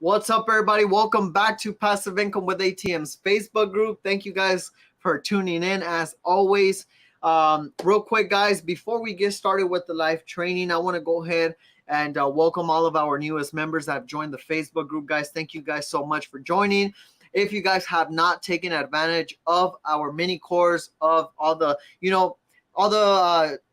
What's up, everybody? Welcome back to Passive Income with ATM's Facebook group. Thank you guys for tuning in as always. Real quick, guys, before we get started with the live training, I want to go ahead and welcome all of our newest members that have joined the Facebook group. Guys, thank you guys so much for joining. If you guys have not taken advantage of our mini course, of all the,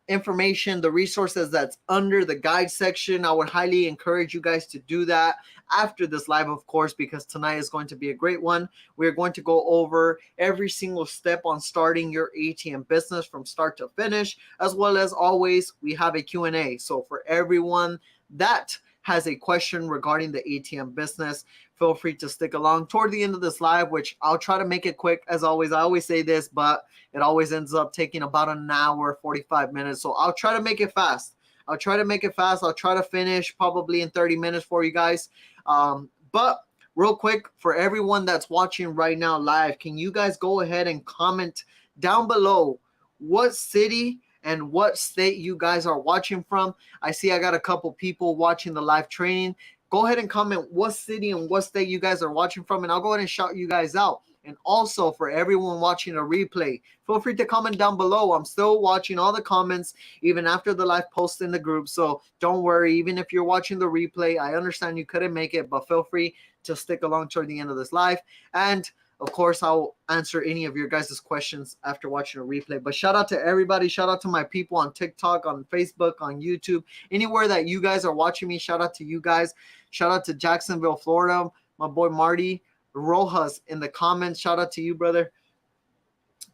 information, the resources that's under the guide section, I would highly encourage you guys to do that after this live, of course, because tonight is going to be a great one. We're going to go over every single step on starting your ATM business from start to finish, as well as always, we have a Q&A. So for everyone that has a question regarding the ATM business, feel free to stick along toward the end of this live, which I'll try to make it quick as always. I always say this, but it always ends up taking about an hour, 45 minutes. So I'll try to make it fast. I'll try to finish probably in 30 minutes for you guys. But real quick, for everyone that's watching right now live, can you guys go ahead and comment down below what city and what state you guys are watching from? I see I got a couple people watching the live training. Go ahead and comment what city and what state you guys are watching from, and I'll go ahead and shout you guys out. And also for everyone watching a replay, feel free to comment down below. I'm still watching all the comments even after the live post in the group. So don't worry, even if you're watching the replay, I understand you couldn't make it, but feel free to stick along toward the end of this live. And of course, I'll answer any of your guys' questions after watching a replay. But shout out to everybody. Shout out to my people on TikTok, on Facebook, on YouTube. Anywhere that you guys are watching me, shout out to you guys. Shout out to Jacksonville, Florida. My boy Marty Rojas in the comments. Shout out to you, brother.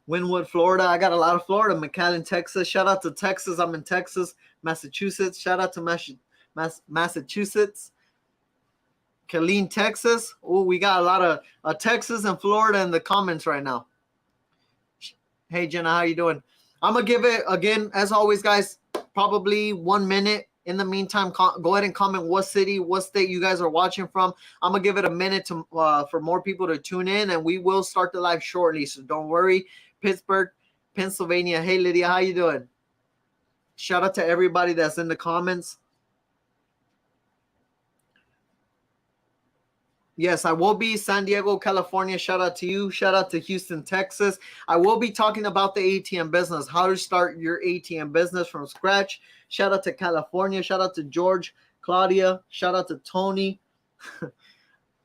Wynwood, Florida. I got a lot of Florida. McAllen, Texas. Shout out to Texas. I'm in Texas. Massachusetts. Shout out to Massachusetts. Killeen, Texas. Oh, we got a lot of Texas and Florida in the comments right now. Hey, Jenna, how you doing? I'm going to give it, again, as always, guys, probably 1 minute. In the meantime, go ahead and comment what city, what state you guys are watching from. I'm going to give it a minute to for more people to tune in, and we will start the live shortly, so don't worry. Pittsburgh, Pennsylvania. Hey, Lydia, how you doing? Shout out to everybody that's in the comments. Yes, I will be San Diego, California. Shout out to you. Shout out to Houston, Texas. I will be talking about the ATM business, how to start your ATM business from scratch. Shout out to California. Shout out to George, Claudia. Shout out to Tony.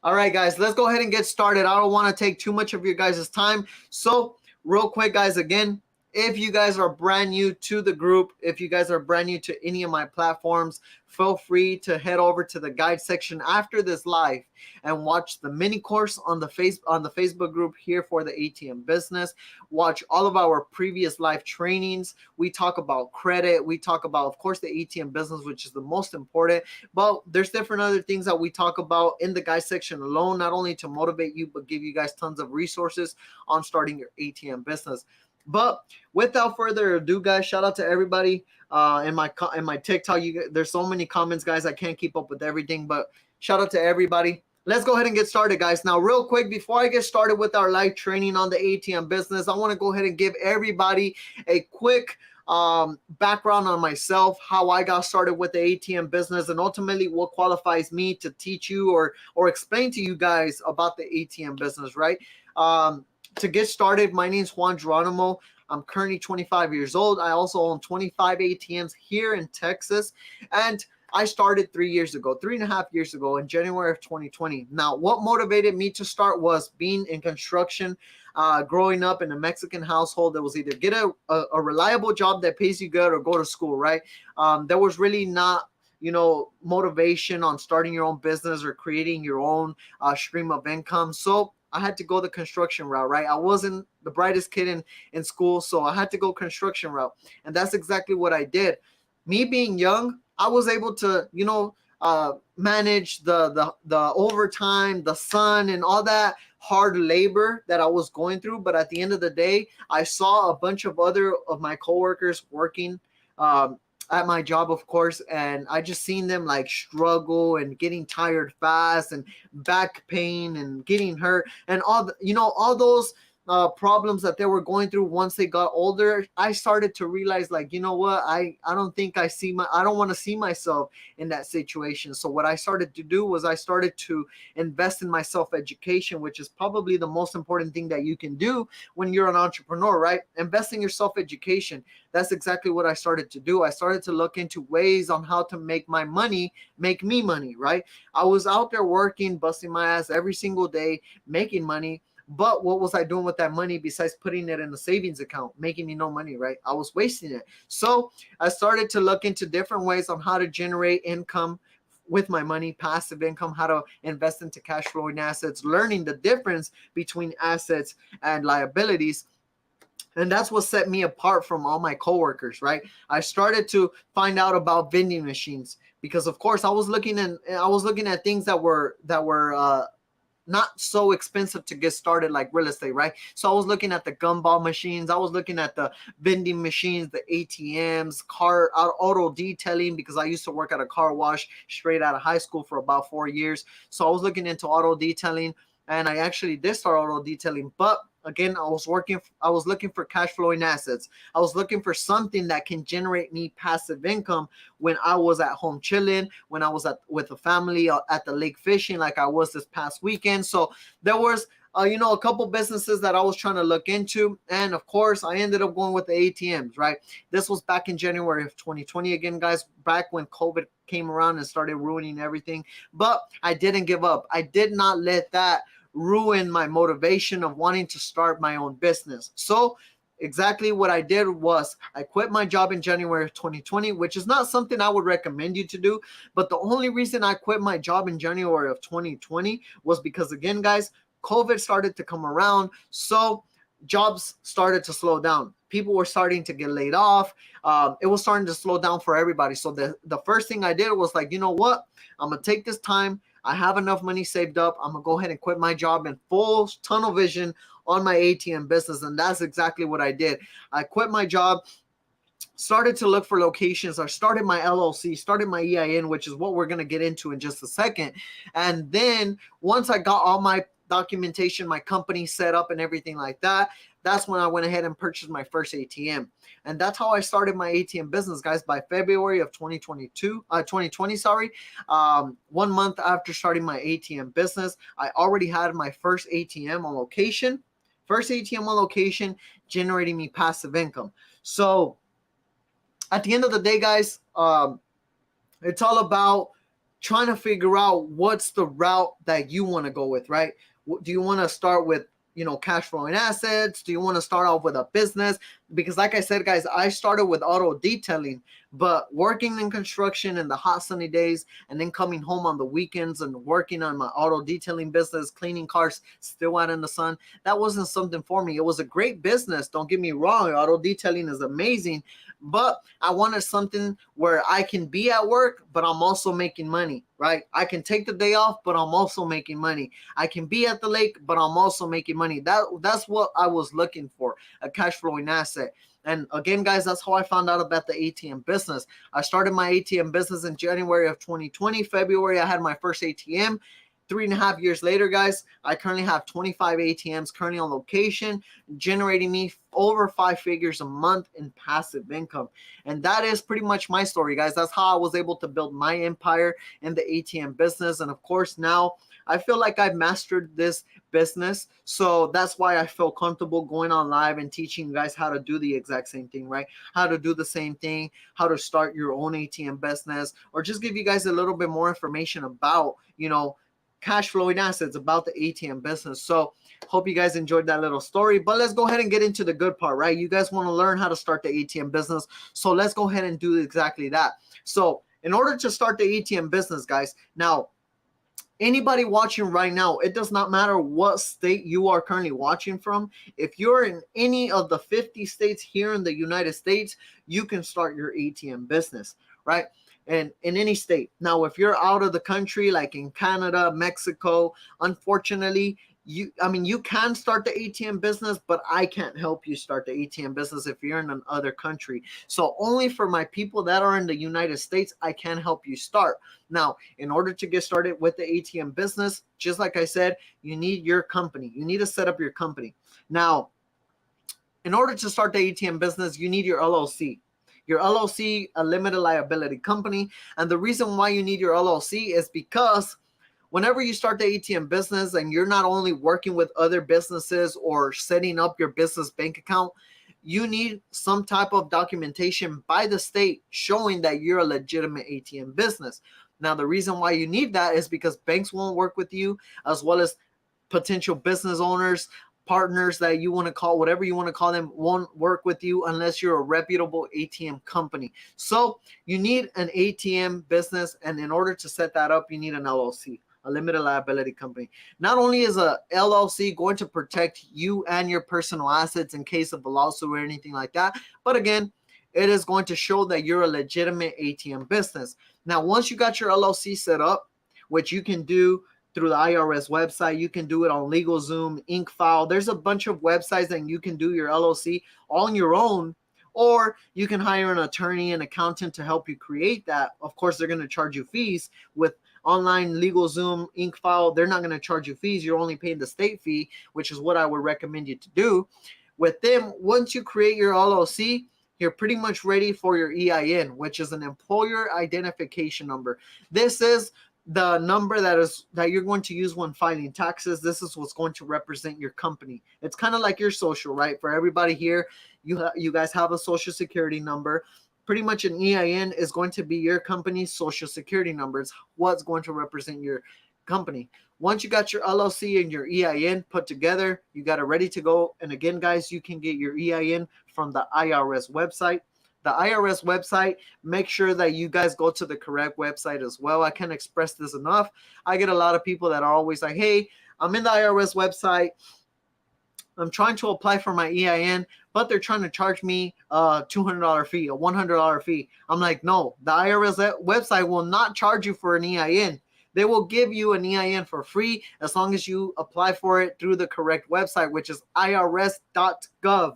All right, guys, let's go ahead and get started. I don't want to take too much of your guys' time. So real quick, guys, again, if you guys are brand new to the group, if you guys are brand new to any of my platforms, feel free to head over to the guide section after this live and watch the mini course on the Facebook group here for the ATM business. Watch all of our previous live trainings. We talk about credit. We talk about, of course, the ATM business, which is the most important. But there's different other things that we talk about in the guide section alone, not only to motivate you, but give you guys tons of resources on starting your ATM business. But without further ado, guys, shout out to everybody in my TikTok. There's so many comments, guys. I can't keep up with everything, but shout out to everybody. Let's go ahead and get started, guys. Now, real quick, before I get started with our live training on the ATM business, I want to go ahead and give everybody a quick background on myself, how I got started with the ATM business, and ultimately what qualifies me to teach you or explain to you guys about the ATM business, right? To get started, my name is Juan Geronimo. I'm currently 25 years old. I also own 25 ATMs here in Texas. And I started 3.5 years ago in January of 2020. Now, what motivated me to start was being in construction, growing up in a Mexican household that was either get a reliable job that pays you good or go to school, right? There was really not motivation on starting your own business or creating your own stream of income. So I had to go the construction route, right? I wasn't the brightest kid in school, so I had to go construction route. And that's exactly what I did. Me being young, I was able to, manage the overtime, the sun, and all that hard labor that I was going through. But at the end of the day, I saw a bunch of other of my coworkers working at my job, of course, and I just seen them like struggle and getting tired fast and back pain and getting hurt and all those problems that they were going through once they got older, I started to realize, like, you know what, I don't think I don't want to see myself in that situation. So what I started to do was I started to invest in my self-education, which is probably the most important thing that you can do when you're an entrepreneur, right? Invest in your self-education. That's exactly what I started to do. I started to look into ways on how to make my money make me money, right? I was out there working, busting my ass every single day, making money. But what was I doing with that money besides putting it in a savings account, making me no money, right? I was wasting it. So I started to look into different ways on how to generate income with my money, passive income, how to invest into cash flowing assets, learning the difference between assets and liabilities. And that's what set me apart from all my coworkers, right? I started to find out about vending machines because, of course, I was looking at things that were not so expensive to get started, like real estate, right? So I was looking at the gumball machines, I was looking at the vending machines, the ATMs, auto detailing, because I used to work at a car wash straight out of high school for about 4 years. So I was looking into auto detailing, and I actually did start auto detailing. But again, I was looking for cash flowing assets. I was looking for something that can generate me passive income when I was at home chilling, when I was with the family at the lake fishing, like I was this past weekend. So there was a couple businesses that I was trying to look into. And of course, I ended up going with the ATMs, right? This was back in January of 2020 again, guys, back when COVID came around and started ruining everything. But I didn't give up. I did not let that ruin my motivation of wanting to start my own business. So exactly what I did was I quit my job in January of 2020, which is not something I would recommend you to do. But the only reason I quit my job in January of 2020 was because, again, guys, COVID started to come around. So jobs started to slow down. People were starting to get laid off. It was starting to slow down for everybody. So the first thing I did was like, you know what? I'm going to take this time. I have enough money saved up. I'm going to go ahead and quit my job in full tunnel vision on my ATM business. And that's exactly what I did. I quit my job, started to look for locations. I started my LLC, started my EIN, which is what we're going to get into in just a second. And then once I got all my documentation, my company set up and everything like that, that's when I went ahead and purchased my first ATM. And that's how I started my ATM business, guys. By February of 2020, sorry. 1 month after starting my ATM business, I already had my first ATM on location. First ATM on location, generating me passive income. So at the end of the day, guys, it's all about trying to figure out what's the route that you want to go with, right? Do you want to start with, cash flowing assets? Do you want to start off with a business? Because like I said, guys, I started with auto detailing, but working in construction in the hot sunny days and then coming home on the weekends and working on my auto detailing business, cleaning cars still out in the sun, that wasn't something for me. It was a great business, don't get me wrong. Auto detailing is amazing, but I wanted something where I can be at work, but I'm also making money, right? I can take the day off, but I'm also making money. I can be at the lake, but I'm also making money. That's what I was looking for, a cash flowing asset. And again, guys, that's how I found out about the ATM business. I started my ATM business in January of 2020. February, I had my first ATM. 3.5 years later, guys, I currently have 25 ATMs currently on location, generating me over 5 figures a month in passive income. And that is pretty much my story, guys. That's how I was able to build my empire in the ATM business. And of course, now I feel like I've mastered this business. So that's why I feel comfortable going on live and teaching you guys how to do the exact same thing, right? How to do the same thing, how to start your own ATM business, or just give you guys a little bit more information about, cash flowing assets, about the ATM business. So hope you guys enjoyed that little story, but let's go ahead and get into the good part, right? You guys want to learn how to start the ATM business. So let's go ahead and do exactly that. So in order to start the ATM business, guys, now, anybody watching right now, it does not matter what state you are currently watching from. If you're in any of the 50 states here in the United States, you can start your ATM business, right? And in any state. Now, if you're out of the country, like in Canada, Mexico, unfortunately, you can start the ATM business, but I can't help you start the ATM business if you're in another country. So only for my people that are in the United States, I can help you start. Now, in order to get started with the ATM business, just like I said, you need your company. You need to set up your company. Now, in order to start the ATM business, you need your LLC. Your LLC, a limited liability company. And the reason why you need your LLC is because whenever you start the ATM business and you're not only working with other businesses or setting up your business bank account, you need some type of documentation by the state showing that you're a legitimate ATM business. Now, the reason why you need that is because banks won't work with you, as well as potential business owners, partners that you want to call, whatever you want to call them, won't work with you unless you're a reputable ATM company. So you need an ATM business, and in order to set that up, you need an LLC, a limited liability company. Not only is a LLC going to protect you and your personal assets in case of a lawsuit or anything like that, but again, it is going to show that you're a legitimate ATM business. Now, once you got your LLC set up, which you can do through the IRS website, you can do it on LegalZoom, InkFile. There's a bunch of websites that you can do your LLC on your own, or you can hire an attorney, an accountant to help you create that. Of course, they're going to charge you fees. With online LegalZoom, InkFile, they're not going to charge you fees. You're only paying the state fee, which is what I would recommend you to do. With them, once you create your LLC, you're pretty much ready for your EIN, which is an employer identification number. This is the number that you're going to use when filing taxes. This is what's going to represent your company. It's kind of like your social, right? For everybody here, you guys have a social security number. Pretty much an EIN is going to be your company's social security number. It's what's going to represent your company. Once you got your LLC and your EIN put together, you got it ready to go. And again, guys, you can get your EIN from the IRS website. The IRS website, make sure that you guys go to the correct website as well. I can't express this enough. I get a lot of people that are always like, hey, I'm in the IRS website. I'm trying to apply for my EIN, but they're trying to charge me a $200 fee, a $100 fee. I'm like, no, the IRS website will not charge you for an EIN. They will give you an EIN for free as long as you apply for it through the correct website, which is irs.gov.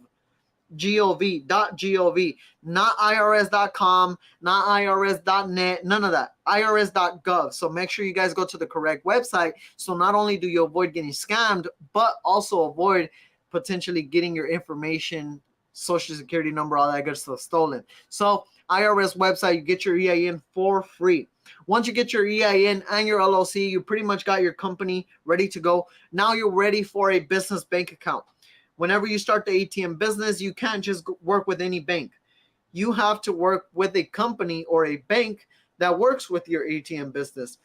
gov, not irs.com, not irs.net, none of that. irs.gov. So make sure you guys go to the correct website. So not only do you avoid getting scammed, but also avoid potentially getting your information, social security number, all that good stuff stolen. So IRS website, you get your EIN for free. Once you get your EIN and your LLC, you pretty much got your company ready to go. Now you're ready for a business bank account. Whenever you start the ATM business, you can't just work with any bank. You have to work with a company or a bank that works with your ATM business.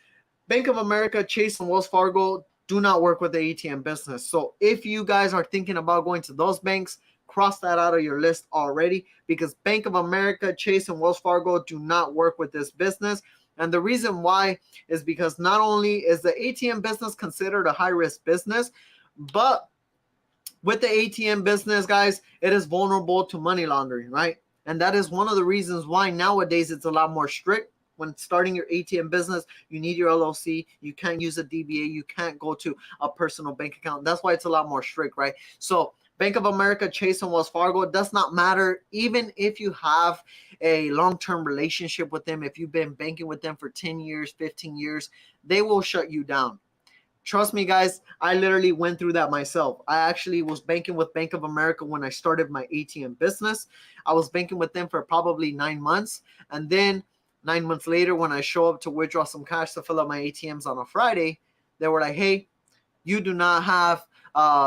Bank of America, Chase, and Wells Fargo do not work with the ATM business. So if you guys are thinking about going to those banks, cross that out of your list already, because Bank of America, Chase, and Wells Fargo do not work with this business. And the reason why is because not only is the ATM business considered a high-risk business, but with the ATM business, guys, it is vulnerable to money laundering, right? And that is one of the reasons why nowadays it's a lot more strict. When starting your ATM business, you need your LLC. You can't use a DBA. You can't go to a personal bank account. That's why it's a lot more strict, right? So Bank of America, Chase, and Wells Fargo, it does not matter. Even if you have a long-term relationship with them, if you've been banking with them for 10 years, 15 years, they will shut you down. Trust me, guys, I literally went through that myself. I actually was banking with Bank of America when I started my ATM business. I was banking with them for probably 9 months. And then 9 months later, when I show up to withdraw some cash to fill up my ATMs on a Friday, they were like, hey, you do not have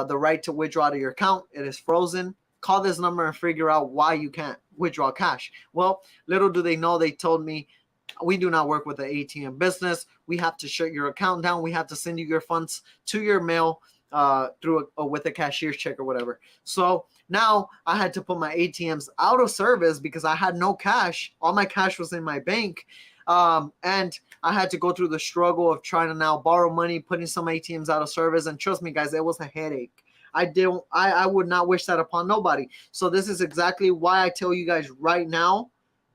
the right to withdraw to your account. It is frozen. Call this number and figure out why you can't withdraw cash. Well, little do they know, they told me, we do not work with the ATM business. We have to shut your account down. We have to send you your funds to your mail through with a cashier's check or whatever. So now I had to put my ATMs out of service because I had no cash. All my cash was in my bank. And I had to go through the struggle of trying to now borrow money, putting some ATMs out of service. And trust me, guys, it was a headache. I would not wish that upon nobody. So this is exactly why I tell you guys right now,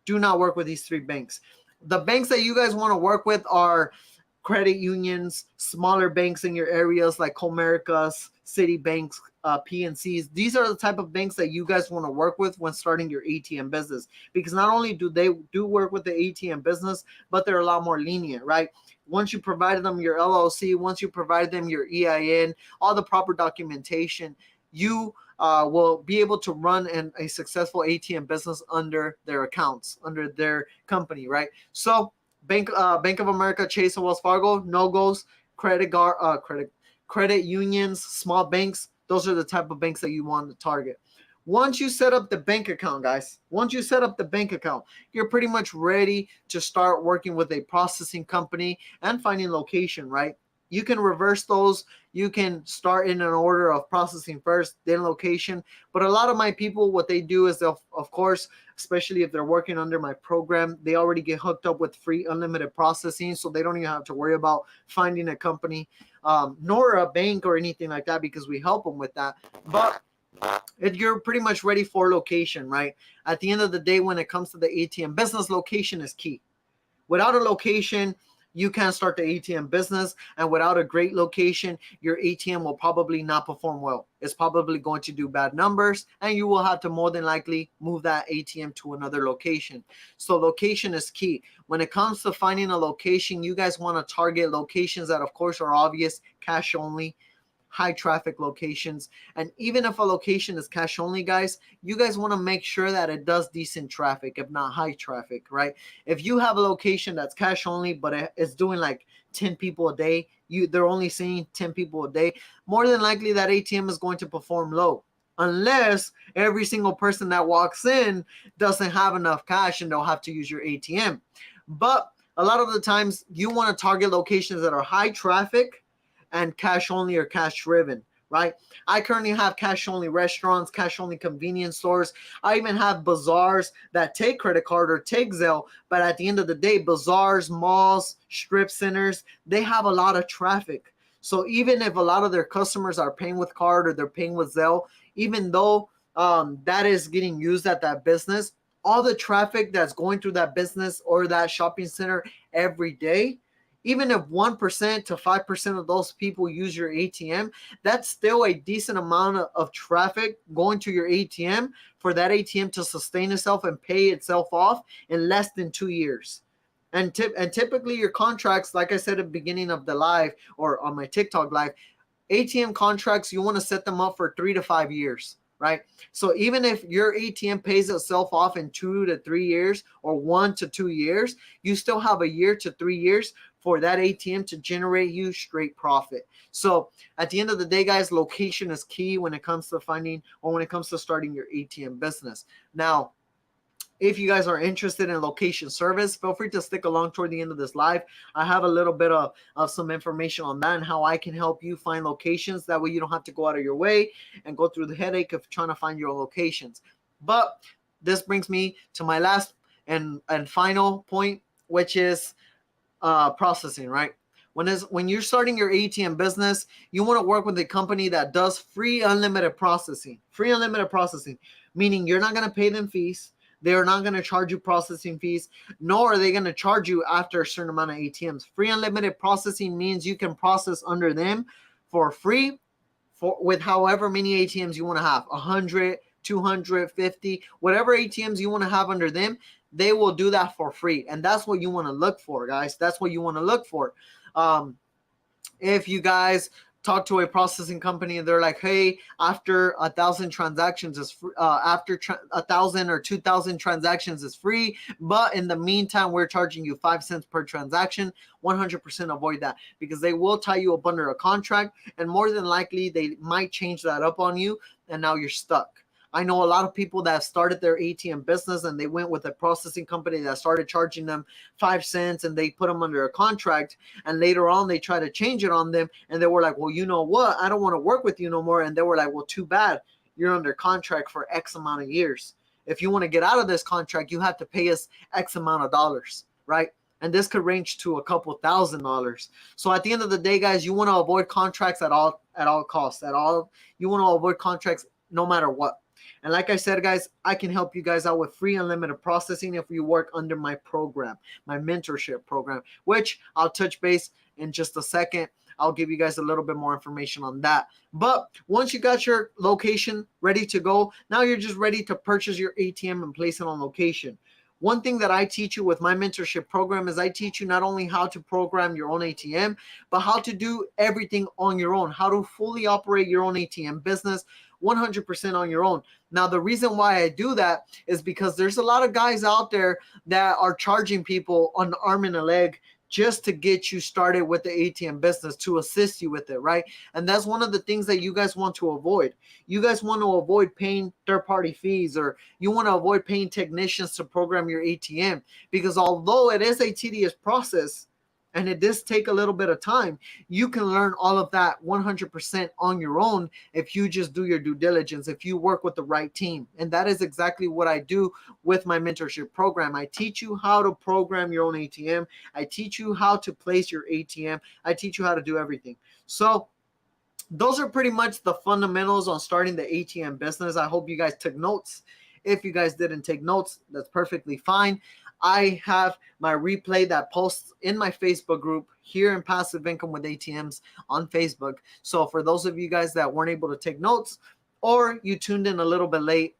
do not work with these 3 banks. The banks that you guys want to work with are credit unions, smaller banks in your areas like Comerica's, Citibanks, PNCs. These are the type of banks that you guys want to work with when starting your ATM business, because not only do they work with the ATM business, but they're a lot more lenient, right? Once you provide them your LLC, once you provide them your EIN, all the proper documentation, you will be able to run a successful ATM business under their accounts, under their company, right? So Bank of America, Chase, and Wells Fargo, no goes, credit unions, small banks. Those are the type of banks that you want to target. Once you set up the bank account, guys, once you set up the bank account, you're pretty much ready to start working with a processing company and finding location, right? You can reverse those. You can start in an order of processing first, then location. But a lot of my people, what they do is they'll, of course, especially if they're working under my program, they already get hooked up with free unlimited processing. So they don't even have to worry about finding a company, nor a bank or anything like that, because we help them with that. But you're pretty much ready for location, right? At the end of the day, when it comes to the ATM business, location is key. Without a location, you can't start the ATM business. And without a great location, your ATM will probably not perform well. It's probably going to do bad numbers, and you will have to more than likely move that ATM to another location. So location is key. When it comes to finding a location, you guys want to target locations that, of course, are obvious, cash only, high traffic locations. And even if a location is cash only, guys, you guys want to make sure that it does decent traffic, if not high traffic, right? If you have a location that's cash only, but it's doing like 10 people a day, they're only seeing 10 people a day, more than likely that ATM is going to perform low, unless every single person that walks in doesn't have enough cash and they'll have to use your ATM. But a lot of the times you want to target locations that are high traffic and cash only or cash driven, right? I currently have cash only restaurants, cash only convenience stores. I even have bazaars that take credit card or take Zelle, but at the end of the day, bazaars, malls, strip centers, they have a lot of traffic. So even if a lot of their customers are paying with card or they're paying with Zelle, even though that is getting used at that business, all the traffic that's going through that business or that shopping center every day, even if 1% to 5% of those people use your ATM, that's still a decent amount of traffic going to your ATM for that ATM to sustain itself and pay itself off in less than 2 years. And typically your contracts, like I said at the beginning of the live or on my TikTok live, ATM contracts, you want to set them up for 3 to 5 years, right? So even if your ATM pays itself off in 2 to 3 years or 1 to 2 years, you still have a year to 3 years for that ATM to generate you straight profit. So at the end of the day, guys, location is key when it comes to finding or when it comes to starting your ATM business. Now, if you guys are interested in location service, feel free to stick along toward the end of this live. I have a little bit of some information on that and how I can help you find locations. That way you don't have to go out of your way and go through the headache of trying to find your locations. But this brings me to my last and final point, which is processing, right? When you're starting your ATM business, you want to work with a company that does free unlimited processing. Free unlimited processing, meaning you're not going to pay them fees. They're not going to charge you processing fees, nor are they going to charge you after a certain amount of ATMs. Free unlimited processing means you can process under them for free with however many ATMs you want to have, 100, 250, whatever ATMs you want to have under them, they will do that for free. And that's what you want to look for, guys. That's what you want to look for. If you guys talk to a processing company and they're like, hey, after 1,000 transactions is free, after 1,000 or 2,000 transactions is free, but in the meantime we're charging you 5 cents per transaction, 100% avoid that, because they will tie you up under a contract, and more than likely they might change that up on you, and now you're stuck. I know a lot of people that started their ATM business and they went with a processing company that started charging them 5 cents and they put them under a contract, and later on they try to change it on them and they were like, well, you know what? I don't want to work with you no more. And they were like, well, too bad. You're under contract for X amount of years. If you want to get out of this contract, you have to pay us X amount of dollars, right? And this could range to a couple $1,000s. So at the end of the day, guys, you want to avoid contracts at all costs. You want to avoid contracts no matter what. And like I said, guys, I can help you guys out with free unlimited processing if you work under my program, my mentorship program, which I'll touch base in just a second. I'll give you guys a little bit more information on that. But once you got your location ready to go, now you're just ready to purchase your ATM and place it on location. One thing that I teach you with my mentorship program is I teach you not only how to program your own ATM, but how to do everything on your own, how to fully operate your own ATM business 100% on your own. Now, the reason why I do that is because there's a lot of guys out there that are charging people an arm and a leg just to get you started with the ATM business, to assist you with it, right? And that's one of the things that you guys want to avoid. You guys want to avoid paying third-party fees, or you want to avoid paying technicians to program your ATM, because although it is a tedious process and it does take a little bit of time, you can learn all of that 100% on your own if you just do your due diligence, if you work with the right team. And that is exactly what I do with my mentorship program. I teach you how to program your own ATM. I teach you how to place your ATM. I teach you how to do everything. So those are pretty much the fundamentals on starting the ATM business. I hope you guys took notes. If you guys didn't take notes, that's perfectly fine. I have my replay that posts in my Facebook group here in Passive Income with ATMs on Facebook. So for those of you guys that weren't able to take notes, or you tuned in a little bit late,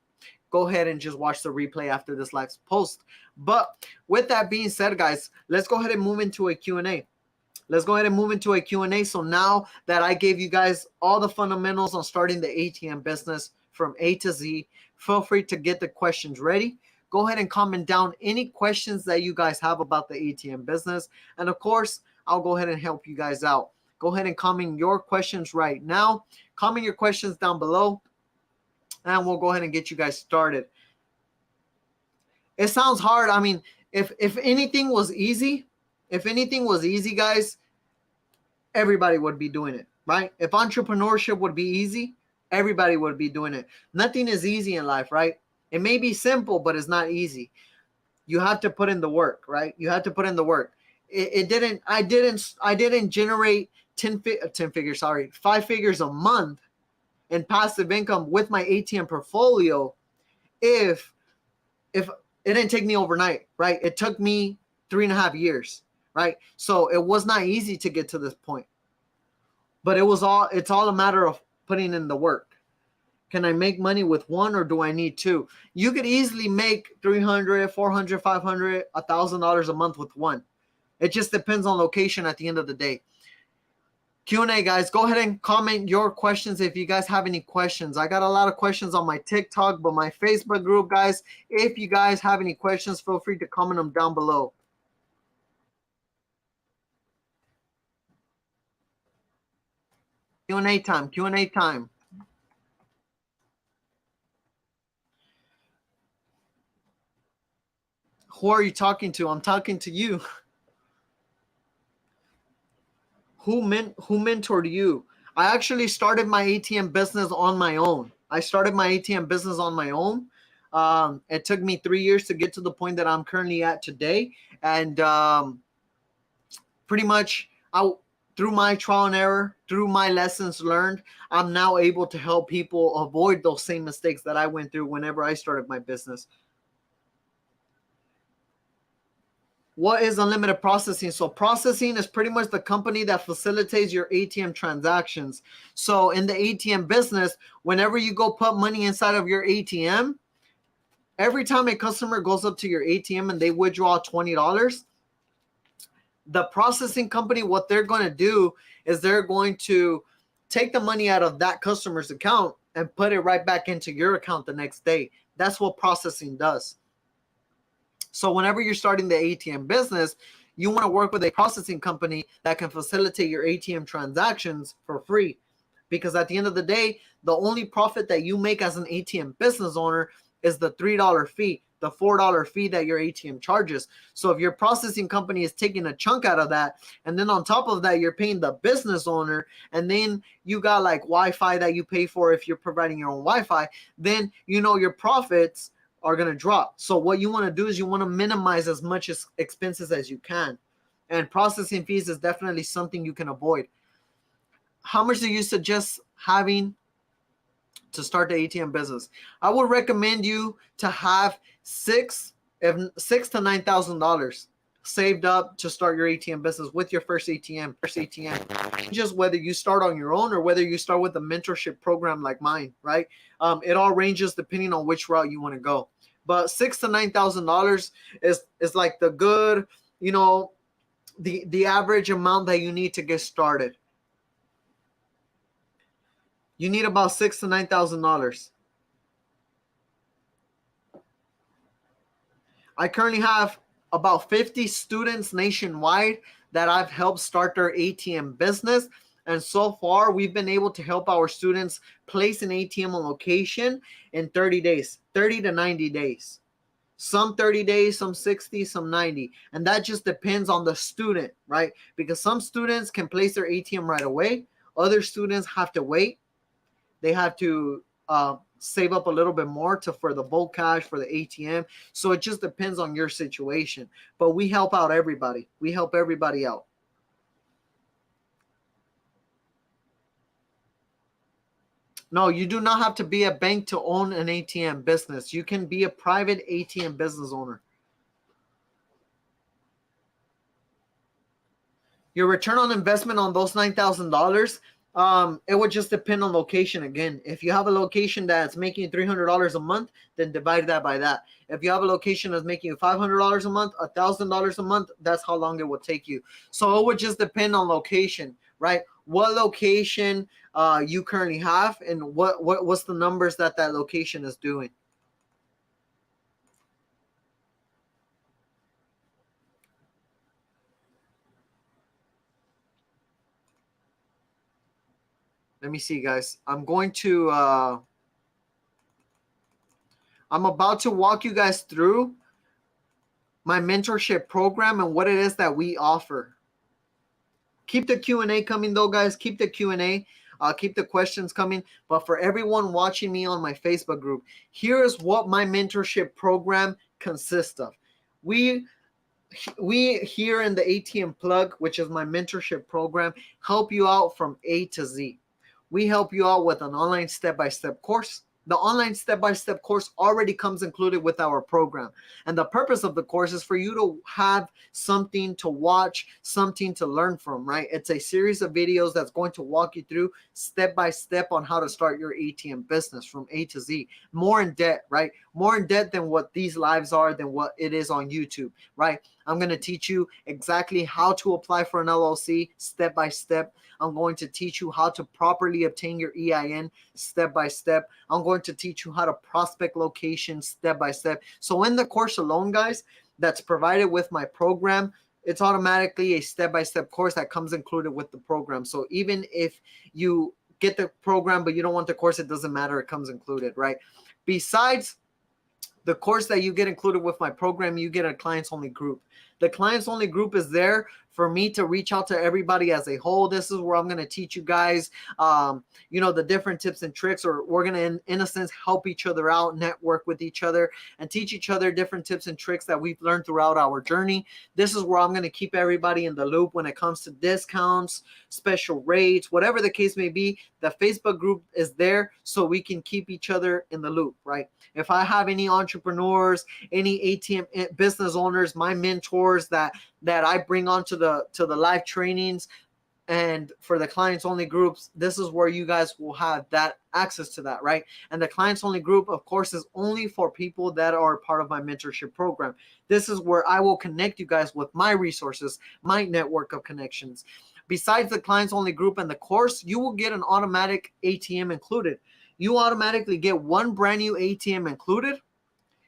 go ahead and just watch the replay after this live post. But with that being said, guys, let's go ahead and move into a Q&A. Let's go ahead and move into a Q&A. So now that I gave you guys all the fundamentals on starting the ATM business from A to Z, feel free to get the questions ready. Go ahead and comment down any questions that you guys have about the ATM business. And of course, I'll go ahead and help you guys out. Go ahead and comment your questions right now. Comment your questions down below, and we'll go ahead and get you guys started. It sounds hard. I mean, if anything was easy, guys, everybody would be doing it, right? If entrepreneurship would be easy, everybody would be doing it. Nothing is easy in life, right? It may be simple, but it's not easy. You have to put in the work, right? You have to put in the work. I didn't generate 5 figures a month in passive income with my ATM portfolio if it didn't take me overnight, right? It took me 3.5 years, right? So it was not easy to get to this point. But it's all a matter of putting in the work. Can I make money with one, or do I need two? You could easily make $300, $400, $500, $1,000 a month with one. It just depends on location at the end of the day. Q&A, guys. Go ahead and comment your questions if you guys have any questions. I got a lot of questions on my TikTok, but my Facebook group, guys, if you guys have any questions, feel free to comment them down below. Q&A time, Q&A time. Who are you talking to? I'm talking to you. Who mentored you? I actually started my ATM business on my own. It took me 3 years to get to the point that I'm currently at today. And pretty much through my trial and error, through my lessons learned, I'm now able to help people avoid those same mistakes that I went through whenever I started my business. What is unlimited processing? So processing is pretty much the company that facilitates your ATM transactions. So in the ATM business, whenever you go put money inside of your ATM, every time a customer goes up to your ATM and they withdraw $20, the processing company, what they're going to do is they're going to take the money out of that customer's account and put it right back into your account the next day. That's what processing does. So whenever you're starting the ATM business, you want to work with a processing company that can facilitate your ATM transactions for free. Because at the end of the day, the only profit that you make as an ATM business owner is the $3 fee, the $4 fee that your ATM charges. So if your processing company is taking a chunk out of that, and then on top of that, you're paying the business owner, and then you got like Wi-Fi that you pay for if you're providing your own Wi-Fi, then your profits are going to drop. So what you want to do is you want to minimize as much expenses as you can. And processing fees is definitely something you can avoid. How much do you suggest having to start the ATM business? I would recommend you to have $6,000 to $9,000 saved up to start your ATM business with your first ATM. Just whether you start on your own or whether you start with a mentorship program like mine, right? It all ranges depending on which route you want to go. But $6,000 to $9,000 is like the good, the average amount that you need to get started. You need about $6,000 to $9,000. I currently have about 50 students nationwide that I've helped start their ATM business. And so far, we've been able to help our students place an ATM on location in 30 days, 30 to 90 days. Some 30 days, some 60, some 90. And that just depends on the student, right? Because some students can place their ATM right away. Other students have to wait. They have to save up a little bit more for the bulk cash, for the ATM. So it just depends on your situation. But we help out everybody. We help everybody out. No, you do not have to be a bank to own an ATM business. You can be a private ATM business owner. Your return on investment on those $9,000, it would just depend on location again. If you have a location that's making $300 a month, then divide that by that. If you have a location that's making $500 a month, $1,000 a month, that's how long it will take you. So it would just depend on location, right? What location you currently have, and what's the numbers that location is doing. Let me see, guys. I'm about to walk you guys through my mentorship program and what it is that we offer. Keep the Q&A coming though, guys. Keep the Q&A. Keep the questions coming. But for everyone watching me on my Facebook group, here is what my mentorship program consists of. We here in the ATM Plug, which is my mentorship program, help you out from A to Z. We help you out with an online step-by-step course. The online step-by-step course already comes included with our program. And the purpose of the course is for you to have something to watch, something to learn from, right? It's a series of videos that's going to walk you through step-by-step on how to start your ATM business from A to Z. More in depth, right? More in depth than what these lives are, than what it is on YouTube, right? I'm going to teach you exactly how to apply for an LLC step by step. I'm going to teach you how to properly obtain your EIN step by step. I'm going to teach you how to prospect locations step by step. So in the course alone, guys, that's provided with my program, it's automatically a step-by-step course that comes included with the program. So even if you get the program but you don't want the course, it doesn't matter. It comes included, right? Besides the course that you get included with my program, you get a clients only group. The clients only group is there for me to reach out to everybody as a whole. This is where I'm going to teach you guys, the different tips and tricks, or we're going to, in a sense, help each other out, network with each other, and teach each other different tips and tricks that we've learned throughout our journey. This is where I'm going to keep everybody in the loop when it comes to discounts, special rates, whatever the case may be. The Facebook group is there so we can keep each other in the loop, right? If I have any entrepreneurs, any ATM business owners, my mentors that I bring onto the live trainings and for the clients only groups, this is where you guys will have that access to that, right? And the clients only group, of course, is only for people that are part of my mentorship program. This is where I will connect you guys with my resources, my network of connections. Besides the clients only group and the course, you will get an automatic ATM included. You automatically get one brand new ATM included.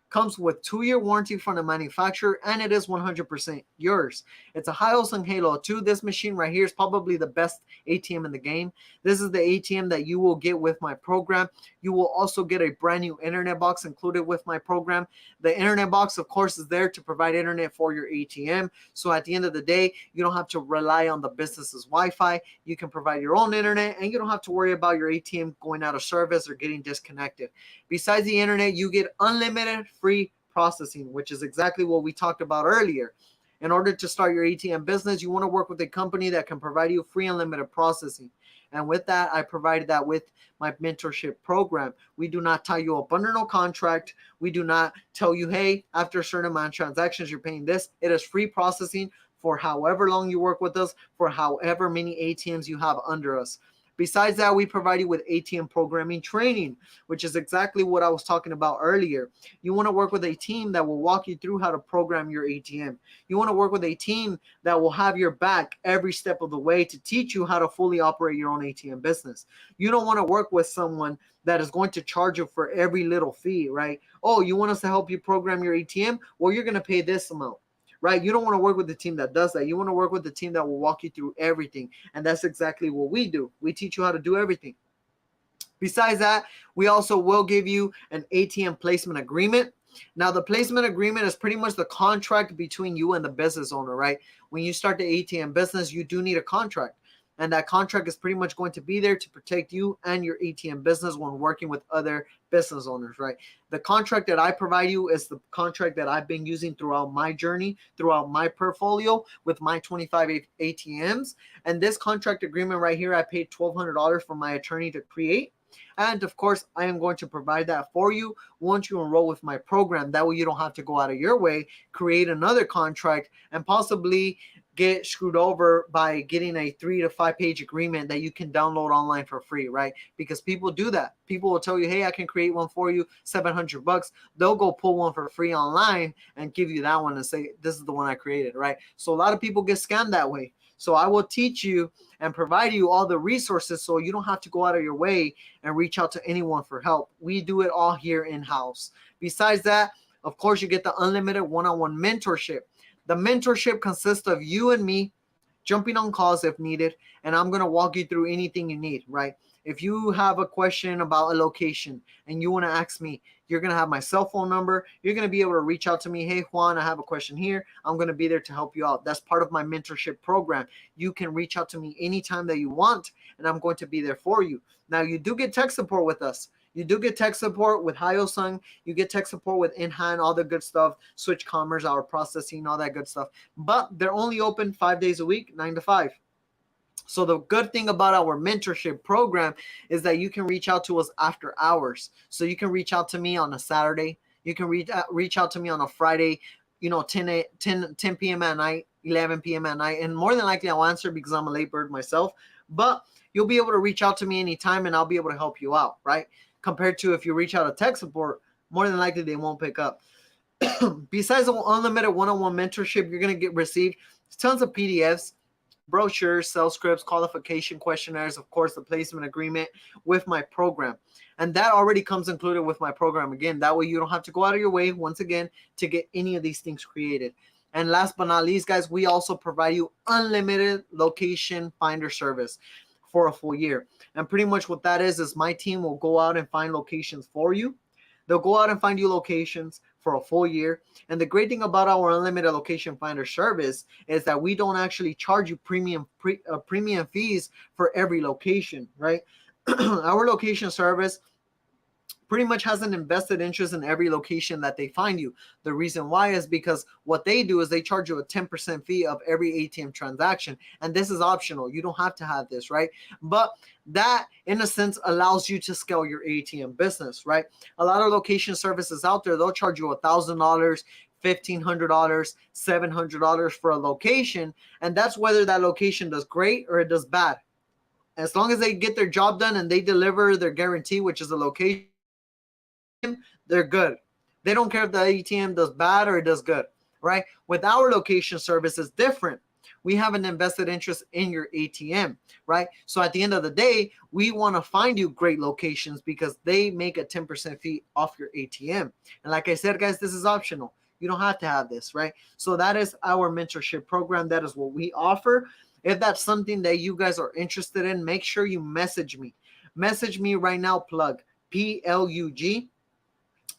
Comes with 2-year warranty from the manufacturer, and it is 100% yours. It's a Hyosung Halo 2. This machine right here is probably the best ATM in the game. This is the ATM that you will get with my program. You will also get a brand new internet box included with my program. The internet box, of course, is there to provide internet for your ATM. So at the end of the day, you don't have to rely on the business's Wi-Fi. You can provide your own internet, and you don't have to worry about your ATM going out of service or getting disconnected. Besides the internet, you get unlimited free processing, which is exactly what we talked about earlier. In order to start your ATM business, you want to work with a company that can provide you free unlimited processing. And with that, I provided that with my mentorship program. We do not tie you up under no contract. We do not tell you, hey, after a certain amount of transactions, you're paying this. It is free processing for however long you work with us, for however many ATMs you have under us. Besides that, we provide you with ATM programming training, which is exactly what I was talking about earlier. You want to work with a team that will walk you through how to program your ATM. You want to work with a team that will have your back every step of the way to teach you how to fully operate your own ATM business. You don't want to work with someone that is going to charge you for every little fee, right? Oh, you want us to help you program your ATM? Well, you're going to pay this amount, right? You don't want to work with the team that does that. You want to work with the team that will walk you through everything. And that's exactly what we do. We teach you how to do everything. Besides that, we also will give you an ATM placement agreement. Now, the placement agreement is pretty much the contract between you and the business owner, right? When you start the ATM business, you do need a contract. And that contract is pretty much going to be there to protect you and your ATM business when working with other business owners, right? The contract that I provide you is the contract that I've been using throughout my journey, throughout my portfolio with my 25 ATMs. And this contract agreement right here, I paid $1,200 for my attorney to create. And of course, I am going to provide that for you once you enroll with my program. That way you don't have to go out of your way, create another contract, and possibly get screwed over by getting a 3 to 5 page agreement that you can download online for free, right? Because people do that. People will tell you, hey, I can create one for you, $700. They'll go pull one for free online and give you that one and say, this is the one I created, right? So a lot of people get scammed that way. So I will teach you and provide you all the resources so you don't have to go out of your way and reach out to anyone for help. We do it all here in-house. Besides that, of course, you get the unlimited one-on-one mentorship. The mentorship consists of you and me jumping on calls if needed, and I'm going to walk you through anything you need, right? If you have a question about a location and you want to ask me, you're going to have my cell phone number. You're going to be able to reach out to me. Hey, Juan, I have a question here. I'm going to be there to help you out. That's part of my mentorship program. You can reach out to me anytime that you want, and I'm going to be there for you. Now, you do get tech support with us. You do get tech support with Hyosung. You get tech support with InHand, all the good stuff, Switch Commerce, our processing, all that good stuff. But they're only open 5 days a week, 9 to 5. So the good thing about our mentorship program is that you can reach out to us after hours. So you can reach out to me on a Saturday. You can reach out to me on a Friday, 10 p.m. at night, 11 p.m. at night. And more than likely I'll answer because I'm a late bird myself. But you'll be able to reach out to me anytime and I'll be able to help you out, right? Compared to if you reach out to tech support, more than likely they won't pick up. Besides the unlimited one-on-one mentorship, you're going to receive tons of PDFs, brochures, sales scripts, qualification questionnaires, of course, the placement agreement with my program. And that already comes included with my program. Again, that way you don't have to go out of your way, once again, to get any of these things created. And last but not least, guys, we also provide you unlimited location finder service for a full year. And pretty much what that is my team will go out and find locations for you. They'll go out and find you locations for a full year. And the great thing about our unlimited location finder service is that we don't actually charge you premium fees for every location, right? Our location service pretty much has an invested interest in every location that they find you. The reason why is because what they do is they charge you a 10% fee of every ATM transaction. And this is optional. You don't have to have this, right? But that, in a sense, allows you to scale your ATM business, right? A lot of location services out there, they'll charge you $1,000, $1,500, $700 for a location. And that's whether that location does great or it does bad. As long as they get their job done and they deliver their guarantee, which is a location, they're good. They don't care if the ATM does bad or it does good, right? With our location service, it's different. We have an invested interest in your ATM, right? So at the end of the day, we want to find you great locations because they make a 10% fee off your ATM. And like I said, guys, this is optional. You don't have to have this, right? So that is our mentorship program. That is what we offer. If that's something that you guys are interested in, make sure you message me. Message me right now, plug, PLUG.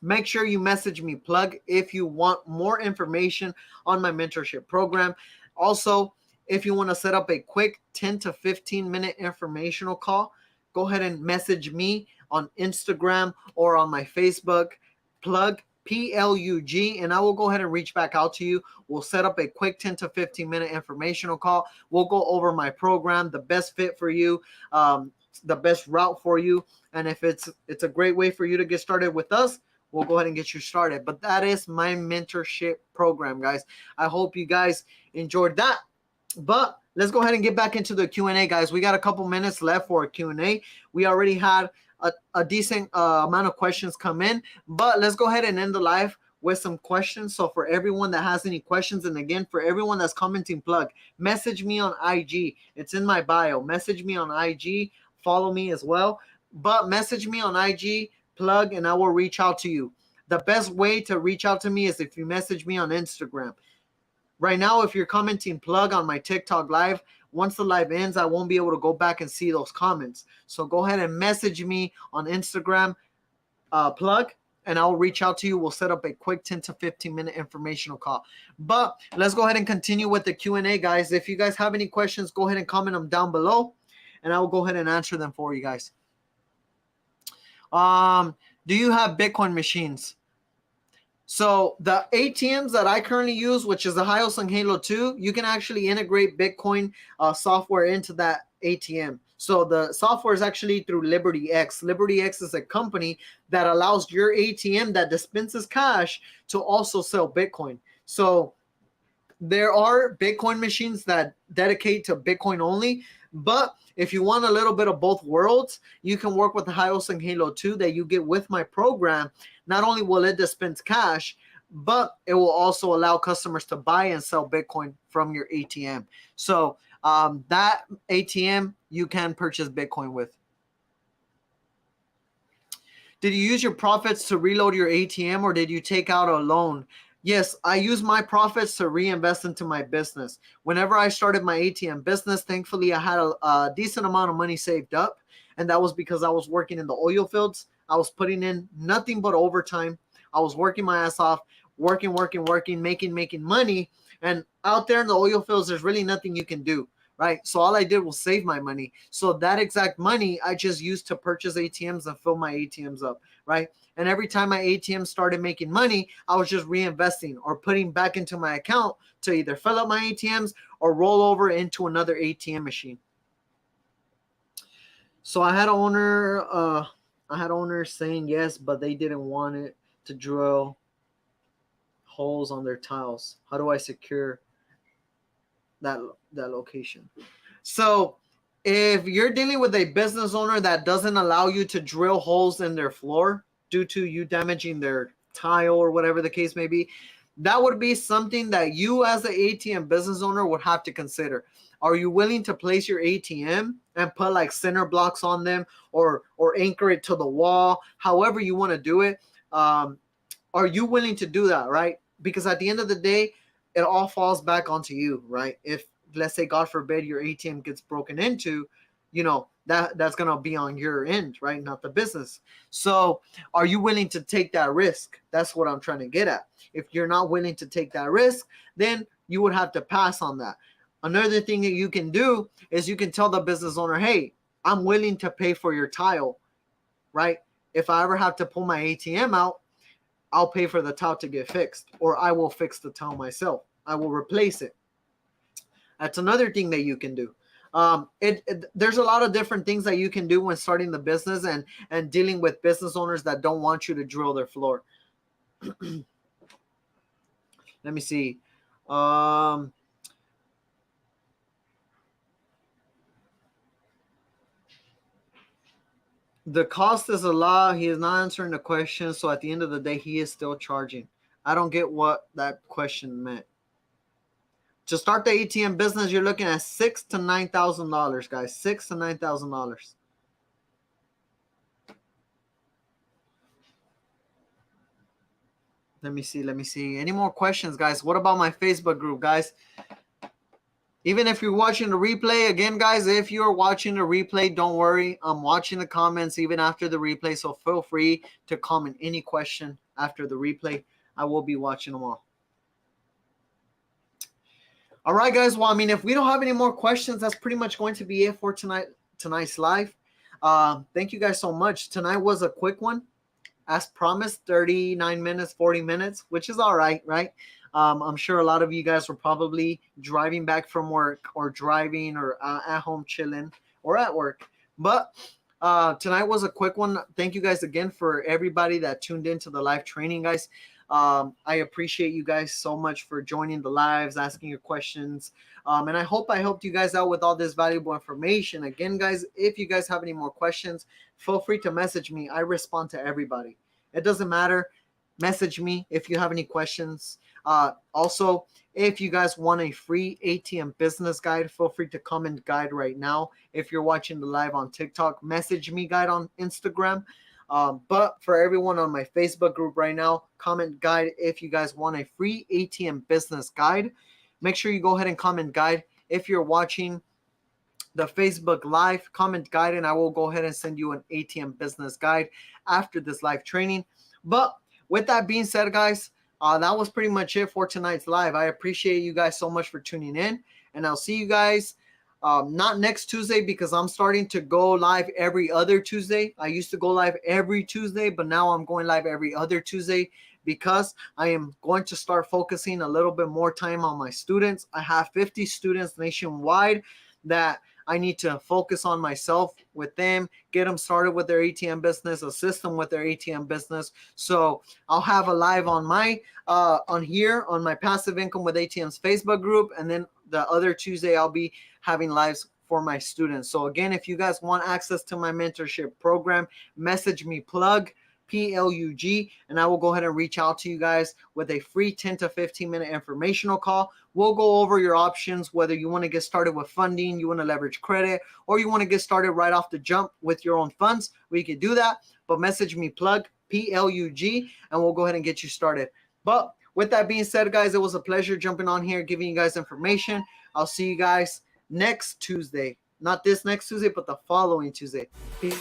Make sure you message me, plug, if you want more information on my mentorship program. Also, if you want to set up a quick 10 to 15 minute informational call, go ahead and message me on Instagram or on my Facebook, plug, PLUG, and I will go ahead and reach back out to you. We'll set up a quick 10 to 15 minute informational call. We'll go over my program, the best fit for you, the best route for you. And if it's a great way for you to get started with us, we'll go ahead and get you started. But that is my mentorship program, guys. I hope you guys enjoyed that. But let's go ahead and get back into the Q&A, guys. We got a couple minutes left for a Q&A. We already had a decent amount of questions come in, but let's go ahead and end the live with some questions. So for everyone that has any questions, and again, for everyone that's commenting, plug, message me on IG. It's in my bio. Message me on IG. Follow me as well. But message me on IG, plug, and I will reach out to you. The best way to reach out to me is if you message me on Instagram. Right now, if you're commenting plug on my TikTok live, once the live ends, I won't be able to go back and see those comments. So go ahead and message me on Instagram, plug, and I'll reach out to you. We'll set up a quick 10 to 15 minute informational call. But let's go ahead and continue with the Q&A, guys. If you guys have any questions, go ahead and comment them down below, and I will go ahead and answer them for you guys. Do you have Bitcoin machines? So the ATMs that I currently use, which is the Hyosung Halo 2, you can actually integrate Bitcoin software into that ATM. So the software is actually through LibertyX. LibertyX is a company that allows your ATM that dispenses cash to also sell Bitcoin. So there are Bitcoin machines that dedicate to Bitcoin only, but if you want a little bit of both worlds, you can work with the Hyosung Halo 2 that you get with my program. Not only will it dispense cash, but it will also allow customers to buy and sell Bitcoin from your ATM. So that ATM you can purchase Bitcoin with. Did you use your profits to reload your ATM, or did you take out a loan? Yes, I use my profits to reinvest into my business. Whenever I started my ATM business, thankfully I had a decent amount of money saved up, and that was because I was working in the oil fields. I was putting in nothing but overtime. I was working my ass off, working, making money. And out there in the oil fields, there's really nothing you can do, right? So all I did was save my money. So that exact money I just used to purchase ATMs and fill my ATMs up, right? And every time my ATM started making money, I was just reinvesting or putting back into my account to either fill up my ATMs or roll over into another ATM machine. So I had owners saying yes, but they didn't want it to drill holes on their tiles. How do I secure that location? So if you're dealing with a business owner that doesn't allow you to drill holes in their floor due to you damaging their tile or whatever the case may be, that would be something that you as the ATM business owner would have to consider. Are you willing to place your ATM and put like center blocks on them or anchor it to the wall, however you want to do it? Are you willing to do that, right? Because at the end of the day, it all falls back onto you, right? If, let's say, God forbid, your ATM gets broken into, that's going to be on your end, right? Not the business. So are you willing to take that risk? That's what I'm trying to get at. If you're not willing to take that risk, then you would have to pass on that. Another thing that you can do is you can tell the business owner, hey, I'm willing to pay for your tile, right? If I ever have to pull my ATM out, I'll pay for the tile to get fixed, or I will fix the tile myself. I will replace it. That's another thing that you can do. There's a lot of different things that you can do when starting the business and dealing with business owners that don't want you to drill their floor. Let me see. The cost is a lot. He is not answering the question. So at the end of the day, he is still charging. I don't get what that question meant. To start the ATM business, you're looking at $6,000 to $9,000, guys. $6,000 to $9,000. Let me see. Any more questions, guys? What about my Facebook group, guys? Even if you're watching the replay, again, guys, if you're watching the replay, don't worry. I'm watching the comments even after the replay, so feel free to comment any question after the replay. I will be watching them all. All right, guys. Well, I mean, if we don't have any more questions, that's pretty much going to be it for tonight's live. Thank you guys so much. Tonight was a quick one. As promised, 39 minutes, 40 minutes, which is all right, right? I'm sure a lot of you guys were probably driving back from work or driving or at home chilling or at work. But tonight was a quick one. Thank you guys again for everybody that tuned into the live training, guys. I appreciate you guys so much for joining the lives, asking your questions. And I hope I helped you guys out with all this valuable information. Again, guys, if you guys have any more questions, feel free to message me. I respond to everybody. It doesn't matter. Message me if you have any questions. Also, if you guys want a free ATM business guide, feel free to comment guide right now. If you're watching the live on TikTok, message me guide on Instagram. But for everyone on my Facebook group right now, comment guide if you guys want a free ATM business guide. Make sure you go ahead and comment guide. If you're watching the Facebook live, comment guide, and I will go ahead and send you an ATM business guide after this live training. But with that being said, guys, that was pretty much it for tonight's live. I appreciate you guys so much for tuning in, and I'll see you guys not next Tuesday, because I'm starting to go live every other Tuesday. I used to go live every Tuesday, but now I'm going live every other Tuesday because I am going to start focusing a little bit more time on my students. I have 50 students nationwide that I need to focus on myself with them, get them started with their ATM business, assist them with their ATM business. So I'll have a live on my on here on my Passive Income with ATM's Facebook group, and then the other Tuesday I'll be having lives for my students. So again, if you guys want access to my mentorship program, message me plug PLUG, and I will go ahead and reach out to you guys with a free 10 to 15 minute informational call. We'll go over your options, whether you want to get started with funding, you want to leverage credit, or you want to get started right off the jump with your own funds. We can do that, but message me plug PLUG, and we'll go ahead and get you started. But with that being said, guys, it was a pleasure jumping on here, giving you guys information. I'll see you guys next Tuesday. Not this next Tuesday, but the following Tuesday. Peace.